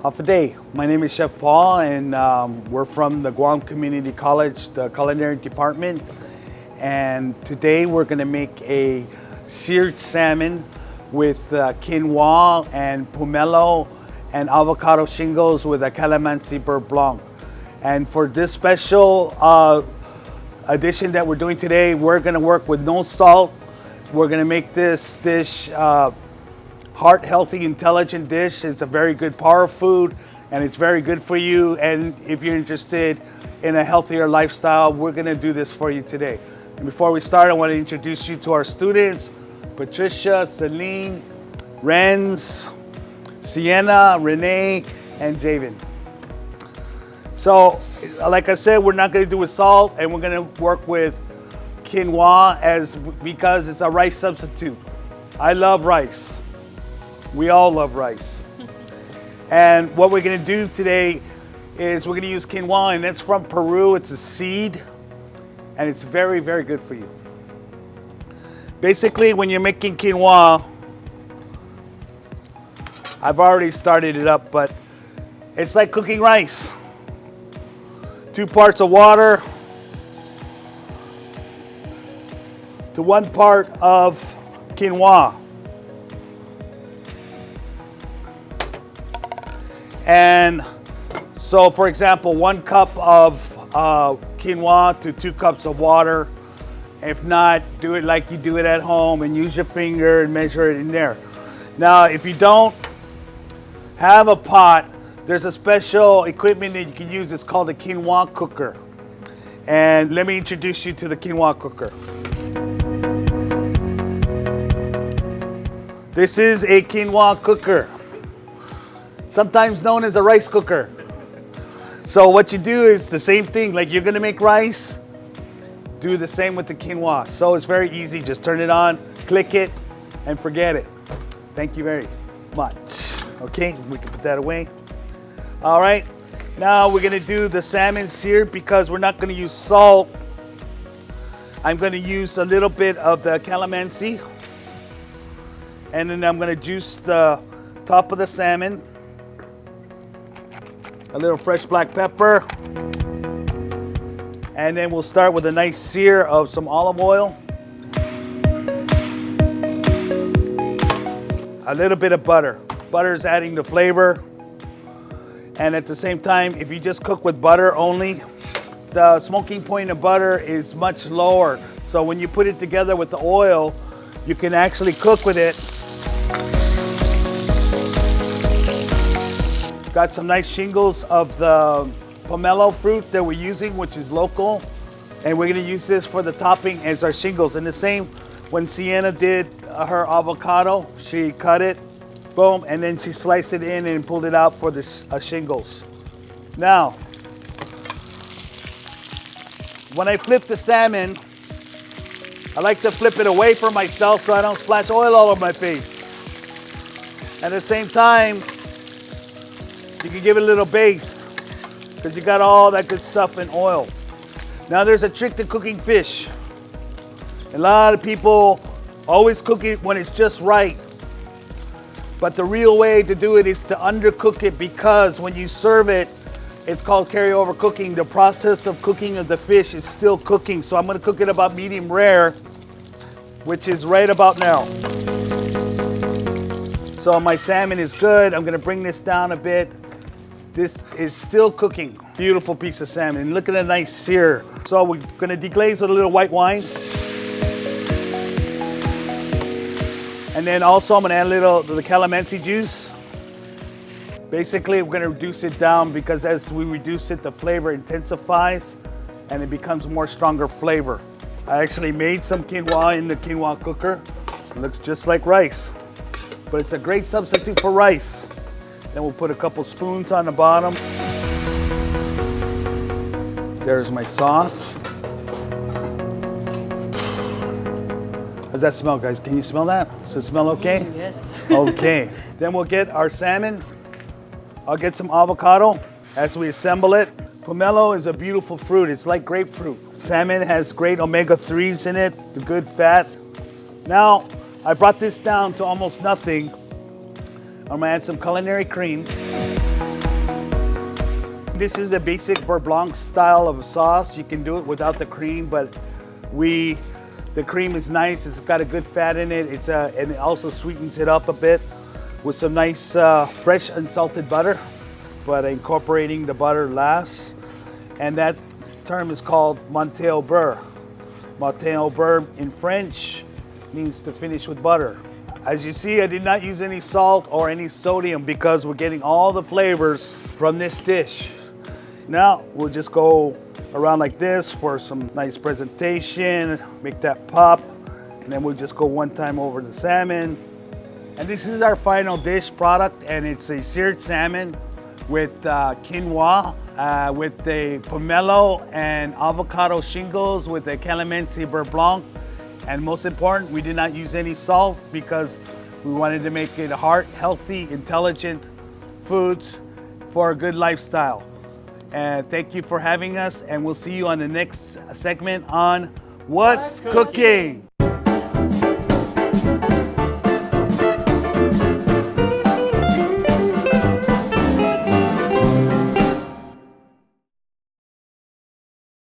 Off a day. My name is Chef Paul, and we're from the Guam Community College, the Culinary department. And today we're going to make a seared salmon with quinoa and pomelo and avocado shingles with a calamansi beurre blanc. And for this special addition that we're doing today, we're going to work with no salt. We're going to make this dish heart healthy, intelligent dish. It's a very good power food, and it's very good for you. And if you're interested in a healthier lifestyle, we're going to do this for you today. And before we start, I want to introduce you to our students: Patricia, Celine, Renz, Sienna, Renee, and Javen. So, like I said, we're not going to do with salt, and we're going to work with quinoa because it's a rice substitute. I love rice. We all love rice. And what we're going to do today is we're going to use quinoa, and it's from Peru. It's a seed, and it's very, very good for you. Basically, when you're making quinoa, I've already started it up, but it's like cooking rice. 2 parts of water to 1 part of quinoa. And so, for example, 1 cup of quinoa to 2 cups of water. If not, do it like you do it at home and use your finger and measure it in there. Now, if you don't have a pot, there's a special equipment that you can use. It's called a quinoa cooker. And let me introduce you to the quinoa cooker. This is a quinoa cooker, sometimes known as a rice cooker. So what you do is the same thing. Like you're gonna make rice, do the same with the quinoa. So it's very easy. Just turn it on, click it, and forget it. Thank you very much. Okay, we can put that away. All right, now we're gonna do the salmon seared because we're not gonna use salt. I'm gonna use a little bit of the calamansi, and then I'm gonna juice the top of the salmon. A little fresh black pepper. And then we'll start with a nice sear of some olive oil. A little bit of butter. Butter is adding the flavor. And at the same time, if you just cook with butter only, the smoking point of butter is much lower. So when you put it together with the oil, you can actually cook with it. Got some nice shingles of the pomelo fruit that we're using, which is local. And we're gonna use this for the topping as our shingles. And the same, when Sienna did her avocado, she cut it, boom, and then she sliced it in and pulled it out for the shingles. Now, when I flip the salmon, I like to flip it away from myself so I don't splash oil all over my face. At the same time, you can give it a little base because you got all that good stuff in oil. Now there's a trick to cooking fish. A lot of people always cook it when it's just right. But the real way to do it is to undercook it, because when you serve it, it's called carryover cooking. The process of cooking of the fish is still cooking. So I'm gonna cook it about medium rare, which is right about now. So my salmon is good. I'm gonna bring this down a bit. This is still cooking. Beautiful piece of salmon. And look at the nice sear. So we're gonna deglaze with a little white wine. And then also I'm gonna add a little of the calamansi juice. Basically, we're gonna reduce it down because as we reduce it, the flavor intensifies and it becomes more stronger flavor. I actually made some quinoa in the quinoa cooker. It looks just like rice, but it's a great substitute for rice. Then we'll put a couple spoons on the bottom. There's my sauce. How's that smell, guys? Can you smell that? Does it smell okay? Yes. Okay. Then we'll get our salmon. I'll get some avocado as we assemble it. Pomelo is a beautiful fruit. It's like grapefruit. Salmon has great omega-3s in it, the good fat. Now, I brought this down to almost nothing. I'm gonna add some culinary cream. This is the basic beurre blanc style of sauce. You can do it without the cream, but the cream is nice. It's got a good fat in it. And it also sweetens it up a bit with some nice fresh unsalted butter, but incorporating the butter last. And that term is called monter beurre. Monter beurre in French means to finish with butter. As you see, I did not use any salt or any sodium because we're getting all the flavors from this dish. Now we'll just go around like this for some nice presentation, make that pop, and then we'll just go one time over the salmon. And this is our final dish product, and it's a seared salmon with quinoa, with the pomelo and avocado shingles with the calamansi beurre blanc. And most important, we did not use any salt because we wanted to make it healthy, intelligent foods for a good lifestyle. And thank you for having us, and we'll see you on the next segment on What's Cooking?